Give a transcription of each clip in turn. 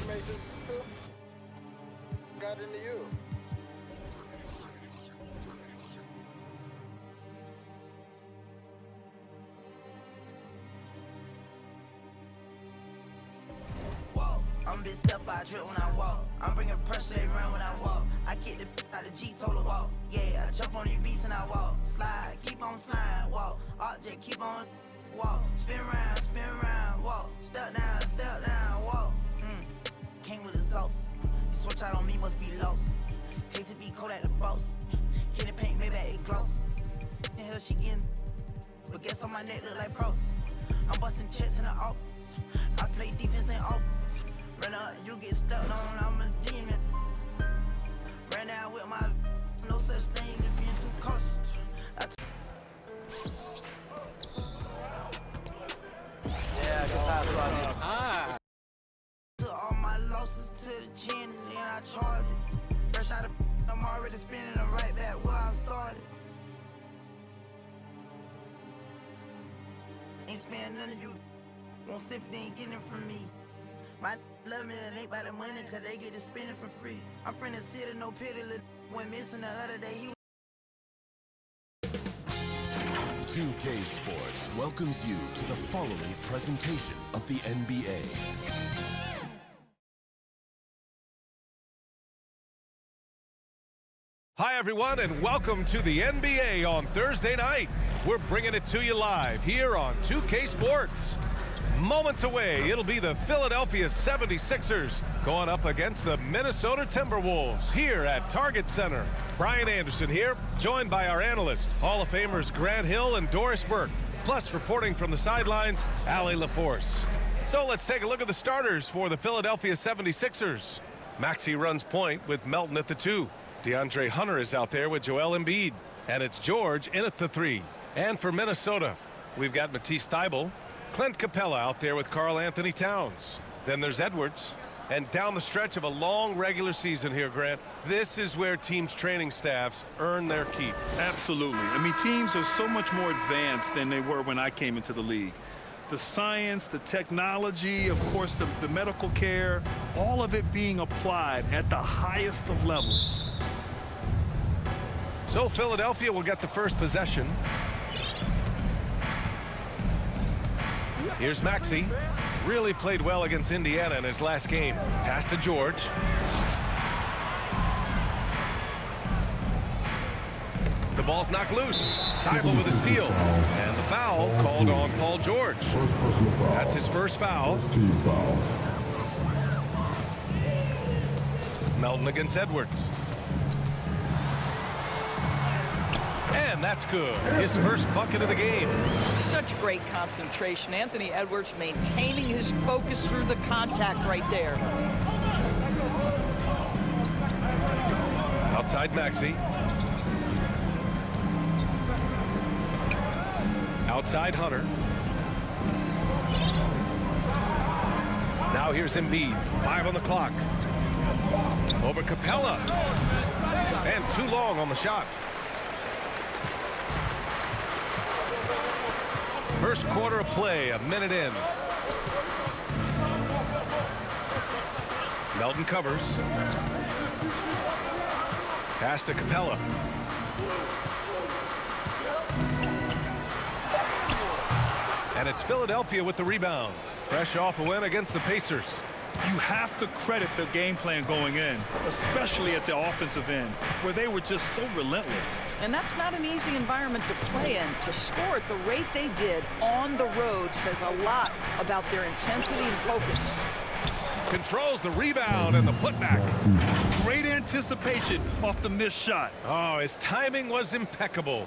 you made this too? Got into you. I'm big step, I drip when I walk. I'm bringing pressure, they run when I walk. I kick the out the G, told her walk. Yeah, I jump on these beats and I walk. Slide, keep on sliding, walk. Object, keep on walk. Spin around, walk. Step down, walk. Came with the sauce. You switch out on me, must be lost. Pay to be cold at the boss. Can it paint, maybe it gloss. The hell she getting, but guess on my neck look like frost. I'm busting checks in the office. I play defense in office. Run up, you get stuck on, I'm a demon. Ran down with my, no such thing as being too cautious. Yeah, good pass, Rodney. Ah. Took all my losses to the chin and then I charged it. Fresh out of, I'm already spinning them right back where I started. Ain't spending none of you. Won't sip, they ain't getting it from me. My love me, it ain't by the money, cause they get to spend it for free. I'm from the city, no pity, went missing the other day, he 2K Sports welcomes you to the following presentation of the NBA. Hi, everyone, and welcome to the NBA on Thursday night. We're bringing it to you live here on 2K Sports. Moments away, it'll be the Philadelphia 76ers going up against the Minnesota Timberwolves here at Target Center. Brian Anderson here, joined by our analysts, Hall of Famers Grant Hill and Doris Burke. Plus, reporting from the sidelines, Allie LaForce. So let's take a look at the starters for the Philadelphia 76ers. Maxey runs point with Melton at the 2. DeAndre Hunter is out there with Joel Embiid. And it's George in at the 3. And for Minnesota, we've got Matisse Thybulle, Clint Capella out there with Karl Anthony Towns. Then there's Edwards. And down the stretch of a long regular season here, Grant, this is where teams' training staffs earn their keep. Absolutely. I mean, teams are so much more advanced than they were when I came into the league. The science, the technology, of course, the medical care, all of it being applied at the highest of levels. So Philadelphia will get the first possession. Here's Maxey. Really played well against Indiana in his last game. Pass to George. The ball's knocked loose. Thybulle with a steal. And the foul called on Paul George. That's his first foul. Melton against Edwards. And that's good. His first bucket of the game. Such great concentration. Anthony Edwards maintaining his focus through the contact right there. Outside Maxey. Outside Hunter. Now here's Embiid. 5 on the clock. Over Capella. And too long on the shot. First quarter of play, a minute in. Melton covers. Pass to Capella. And it's Philadelphia with the rebound. Fresh off a win against the Pacers. You have to credit the game plan going in, especially at the offensive end, where they were just so relentless. And that's not an easy environment to play in. To score at the rate they did on the road says a lot about their intensity and focus. Controls the rebound and the putback. Great anticipation off the missed shot. Oh, his timing was impeccable.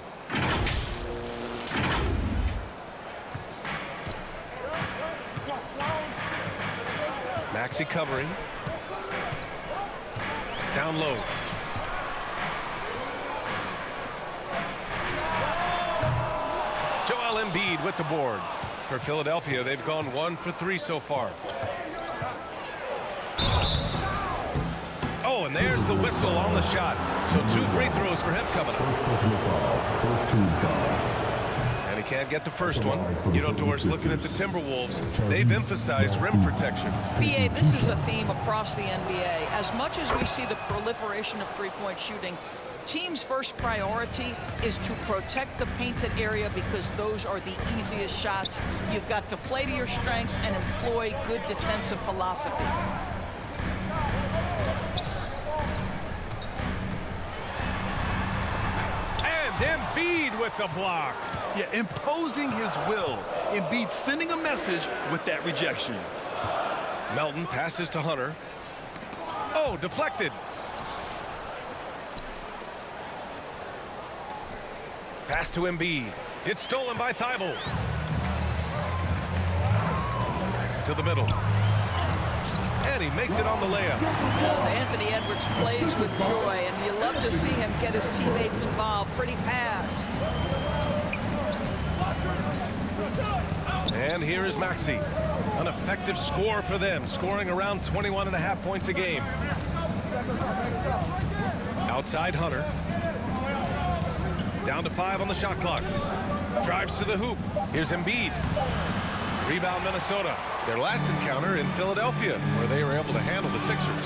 Maxey covering. Down low. Joel Embiid with the board. For Philadelphia, they've gone 1 for 3 so far. Oh, and there's the whistle on the shot. So 2 free throws for him coming up. And he Can't get the first one. You know, Doris, looking at the Timberwolves, they've emphasized rim protection. BA, this is a theme across the NBA. As much as we see the proliferation of three-point shooting, teams' first priority is to protect the painted area because those are the easiest shots. You've got to play to your strengths and employ good defensive philosophy. And Embiid with the block. Yeah, imposing his will. Embiid sending a message with that rejection. Melton passes to Hunter. Oh, deflected. Pass to Embiid. It's stolen by Thibault. To the middle. And he makes it on the layup. Anthony Edwards plays with joy, and you love to see him get his teammates involved. Pretty pass. And here is Maxey. An effective score for them, scoring around 21.5 points a game. Outside Hunter. Down to 5 on the shot clock. Drives to the hoop. Here's Embiid. Rebound Minnesota. Their last encounter in Philadelphia, where they were able to handle the Sixers.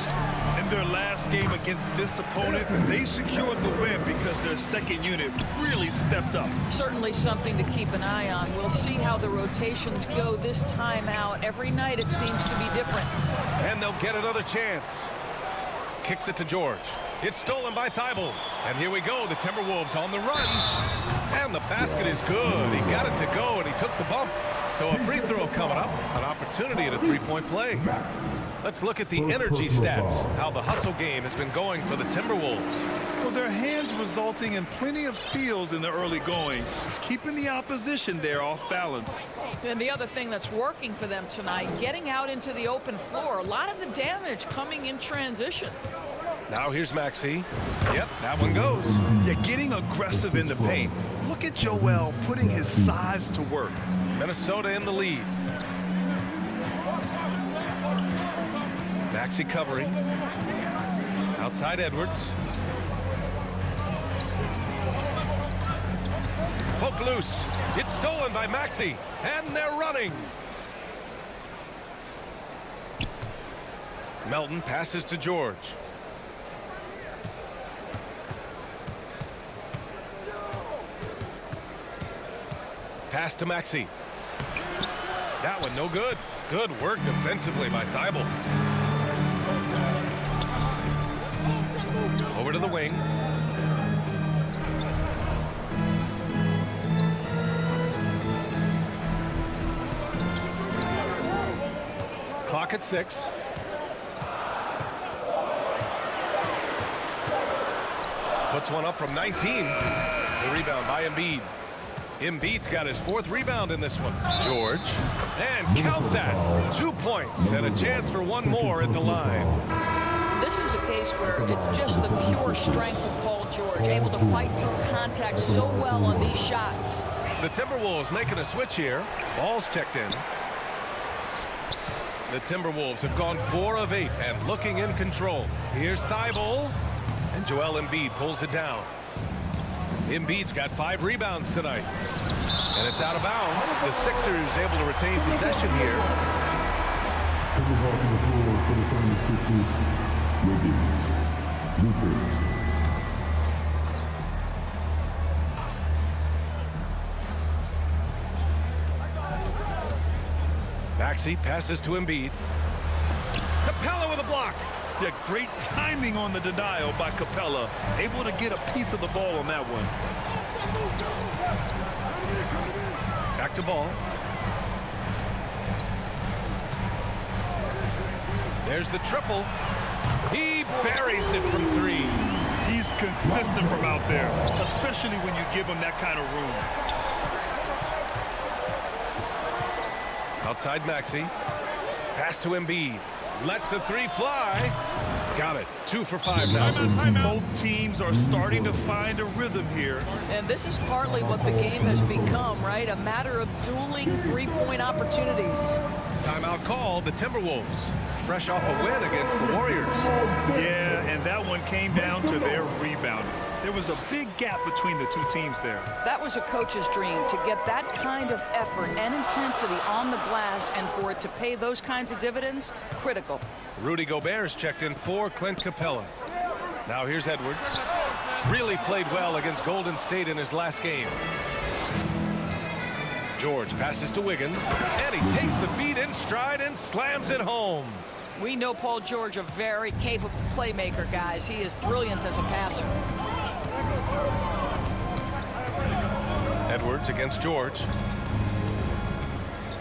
In their last game against this opponent, they secured the win because their second unit really stepped up. Certainly something to keep an eye on. We'll see how the rotations go this time out. Every night it seems to be different. And they'll get another chance. Kicks it to George. It's stolen by Thibault. And here we go, the Timberwolves on the run. And the basket is good. He got it to go, and he took the bump. So a free throw coming up, an opportunity at a three-point play. Let's look at the energy stats, how the hustle game has been going for the Timberwolves. Well, their hands resulting in plenty of steals in the early going, keeping the opposition there off balance. And the other thing that's working for them tonight, getting out into the open floor. A lot of the damage coming in transition. Now here's Maxey. Yep, that one goes. Yeah, getting aggressive in the paint. Look at Joel putting his size to work. Minnesota in the lead. Maxey covering. Outside Edwards. Poke loose. It's stolen by Maxey. And they're running. Melton passes to George. Pass to Maxey. That one no good. Good work defensively by Thibault. Over to the wing. Clock at 6. Puts one up from 19. The rebound by Embiid. Embiid's got his 4th rebound in this one. George. And count that. 2 points and a chance for one more at the line. This is a case where it's just the pure strength of Paul George, able to fight through contact so well on these shots. The Timberwolves making a switch here. Ball's checked in. The Timberwolves have gone 4 of 8 and looking in control. Here's Thibault. And Joel Embiid pulls it down. Embiid's got 5 rebounds tonight. And it's out of bounds. The Sixers able to retain possession here. Maxey passes to Embiid. Capella with a block. Yeah, great timing on the denial by Capella. Able to get a piece of the ball on that one. Back to Ball. There's the triple. He buries it from 3. He's consistent from out there, especially when you give him that kind of room. Outside Maxey. Pass to Embiid. Lets the 3 fly. Got it. 2 for 5 now. Both teams are starting to find a rhythm here. And this is partly what the game has become, right? A matter of dueling three-point opportunities. Timeout call, the Timberwolves. Fresh off a win against the Warriors. Yeah, and that one came down to their rebounding. There was a big gap between the two teams there. That was a coach's dream, to get that kind of effort and intensity on the glass, and for it to pay those kinds of dividends, critical. Rudy Gobert's checked in for Clint Capella. Now here's Edwards. Really played well against Golden State in his last game. George passes to Wiggins, and he takes the feed in stride and slams it home. We know Paul George, a very capable playmaker, guys. He is brilliant as a passer. Edwards against George.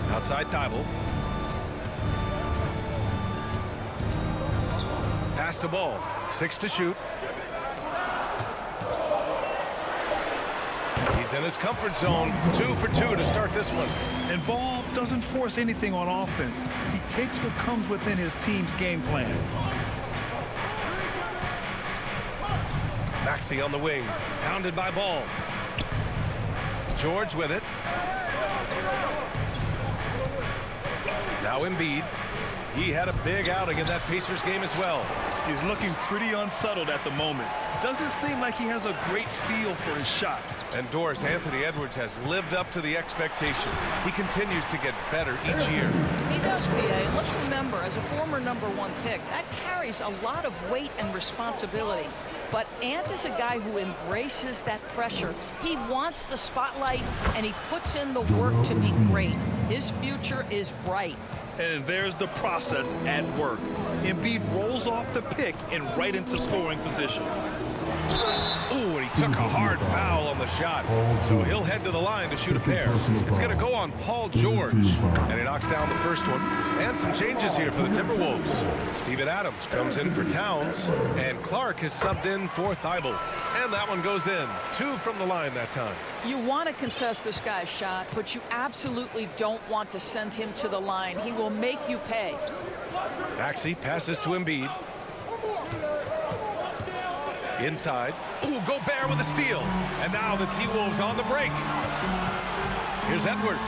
Outside Thibault. Pass to Ball. 6 to shoot. He's in his comfort zone. 2 for 2 to start this one. And Ball doesn't force anything on offense. He takes what comes within his team's game plan. Maxey on the wing. Pounded by Ball. George with it. Now Embiid. He had a big outing in that Pacers game as well. He's looking pretty unsettled at the moment. Doesn't seem like he has a great feel for his shot. And Doris, Anthony Edwards has lived up to the expectations. He continues to get better each year. He does, PA. And let's remember, as a former #1 pick, that carries a lot of weight and responsibility. But Ant is a guy who embraces that pressure. He wants the spotlight, and he puts in the work to be great. His future is bright. And there's the process at work. Embiid rolls off the pick and right into scoring position. Ooh, and he took a hard foul on the shot. So he'll head to the line to shoot a pair. It's going to go on Paul George. And he knocks down the first one. And some changes here for the Timberwolves. Steven Adams comes in for Towns. And Clark is subbed in for Thibault. And that one goes in. 2 from the line that time. You want to contest this guy's shot, but you absolutely don't want to send him to the line. He will make you pay. Maxey passes to Embiid. Inside. Ooh, Gobert with a steal. And now the T-Wolves on the break. Here's Edwards.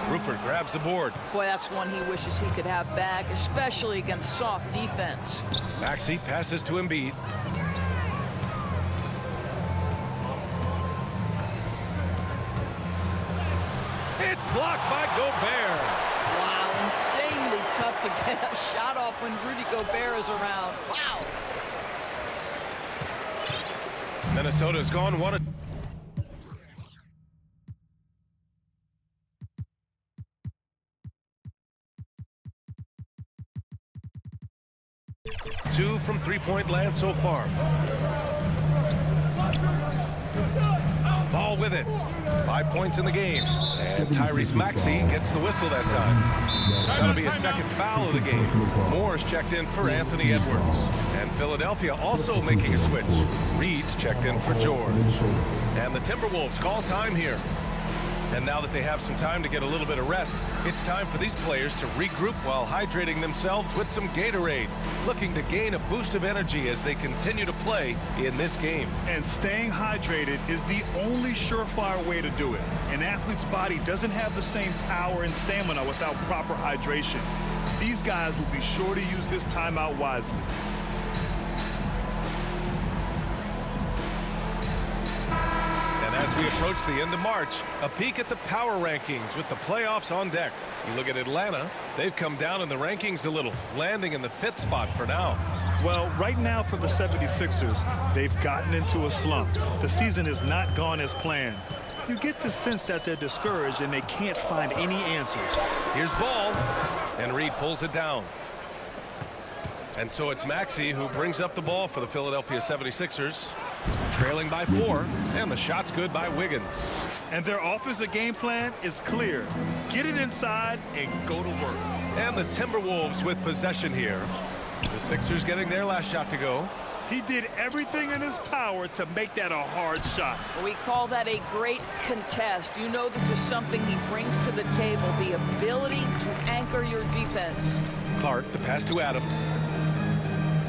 Rupert grabs the board. Boy, that's one he wishes he could have back, especially against soft defense. Maxey passes to Embiid. It's blocked by Gobert. Wow, insanely tough to get a shot off when Rudy Gobert is around. Wow. Minnesota's gone 1. Two from three-point land so far. Ball with it. 5 points in the game. And Tyrese Maxey gets the whistle that time. That'll be a second foul of the game. Moore's checked in for Anthony Edwards. And Philadelphia also making a switch. Reed's checked in for George. And the Timberwolves call time here. And now that they have some time to get a little bit of rest, it's time for these players to regroup while hydrating themselves with some Gatorade, looking to gain a boost of energy as they continue to play in this game. And staying hydrated is the only surefire way to do it. An athlete's body doesn't have the same power and stamina without proper hydration. These guys will be sure to use this timeout wisely. As we approach the end of March, a peek at the power rankings with the playoffs on deck. You look at Atlanta, they've come down in the rankings a little, landing in the 5th spot for now. Well, right now for the 76ers, they've gotten into a slump. The season has not gone as planned. You get the sense that they're discouraged and they can't find any answers. Here's Ball, and Reed pulls it down. And so it's Maxey who brings up the ball for the Philadelphia 76ers. Trailing by 4, and the shot's good by Wiggins. And their offensive game plan is clear. Get it inside and go to work. And the Timberwolves with possession here. The Sixers getting their last shot to go. He did everything in his power to make that a hard shot. We call that a great contest. You know this is something he brings to the table, the ability to anchor your defense. Clark, the pass to Adams.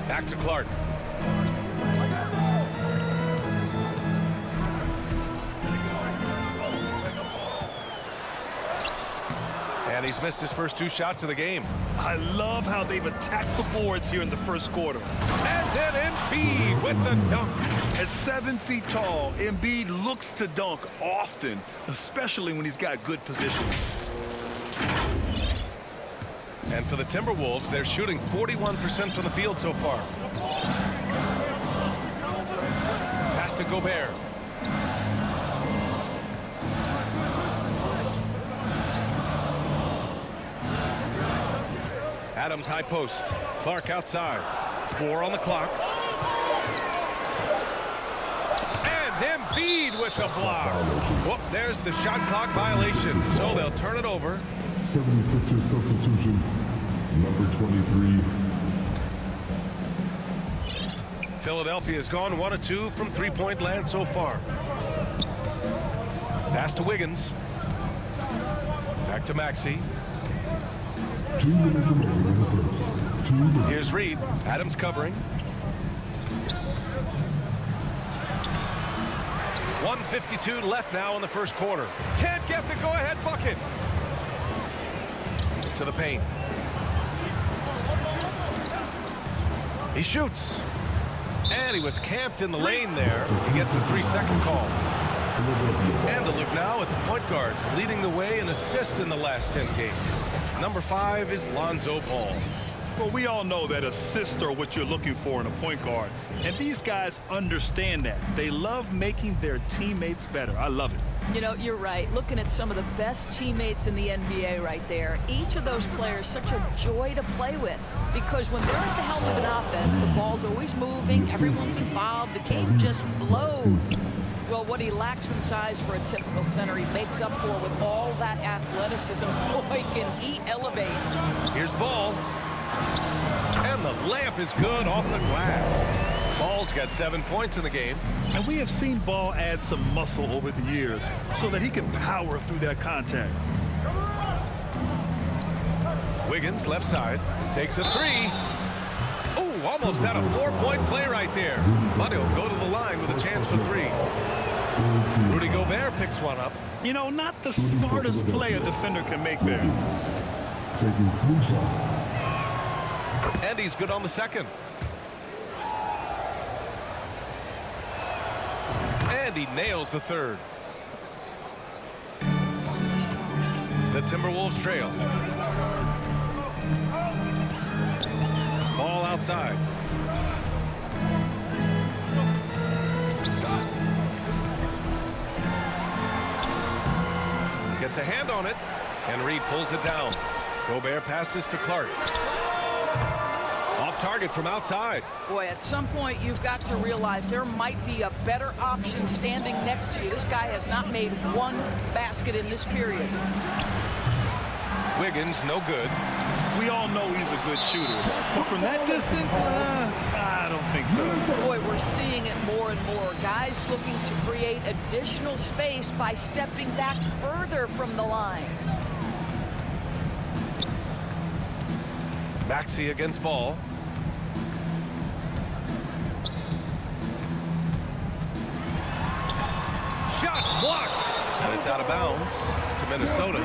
Back to Clark. And He's missed his first 2 shots of the game. I love how they've attacked the boards here in the first quarter. And then Embiid with the dunk. At 7 feet tall, Embiid looks to dunk often, especially when he's got good position. And for the Timberwolves, they're shooting 41% from the field so far. Pass to Gobert. Adams high post. Clark outside. 4 on the clock. And Embiid with the block. Whoop, there's the shot clock violation. So they'll turn it over. 76ers substitution, number 23. Philadelphia has gone 1 of 2 from 3-point land so far. Pass to Wiggins. Back to Maxey. 2 minutes remaining in the first. 2 minutes. Here's Reed. Adams covering. 1:52 left now in the first quarter. Can't get the go-ahead bucket. To the paint. He shoots. And he was camped in the lane there. He gets a 3-second call. And a look now at the point guards, leading the way in assists in the last 10 games. Number 5 is Lonzo Ball. Well, we all know that assists are what you're looking for in a point guard. And these guys understand that. They love making their teammates better. I love it. You know, you're right. Looking at some of the best teammates in the NBA right there, each of those players such a joy to play with, because when they're at the helm of an offense, the ball's always moving, everyone's involved, the game just flows. Well, what he lacks in size for a typical center, he makes up for with all that athleticism. Boy, can he elevate. Here's Ball. And the layup is good off the glass. Ball's got 7 points in the game. And we have seen Ball add some muscle over the years so that he can power through that contact. Wiggins, left side, takes a 3. Ooh, almost had a 4-point play right there. But he'll go to the line with a chance for 3. Rudy Gobert picks one up. You know, not the smartest play a defender can make there. Taking 3 shots. And he's good on the second. And he nails the third. The Timberwolves trail. Ball outside. Gets a hand on it, and Reed pulls it down. Gobert passes to Clark. Off target from outside. Boy, at some point you've got to realize there might be a better option standing next to you. This guy has not made 1 basket in this period. Wiggins, no good. We all know he's a good shooter. But from that distance, I don't think so. Boy, we're seeing it more and more. Guys looking to create additional space by stepping back further from the line. Maxey against Ball. Shots blocked. And it's out of bounds to Minnesota.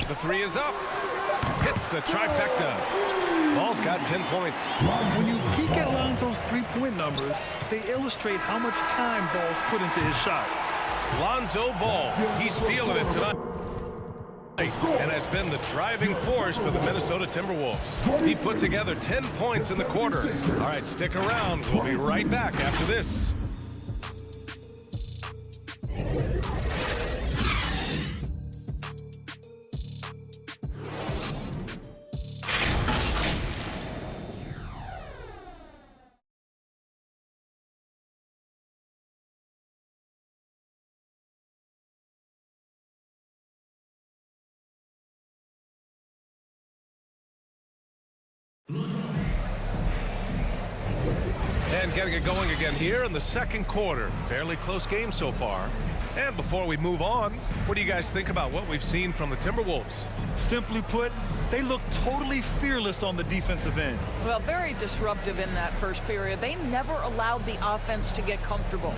The 3 is up. Hits the trifecta. Ball's got 10 points. When you peek at Lonzo's 3-point numbers, they illustrate how much time Ball's put into his shot. Lonzo Ball, he's feeling it tonight and has been the driving force for the Minnesota Timberwolves. He put together 10 points in the quarter. All right, stick around. We'll be right back after this. And getting it going again here in the second quarter. Fairly close game so far. And before we move on, what do you guys think about what we've seen from the Timberwolves? Simply put, they look totally fearless on the defensive end. Well, very disruptive in that first period. They never allowed the offense to get comfortable.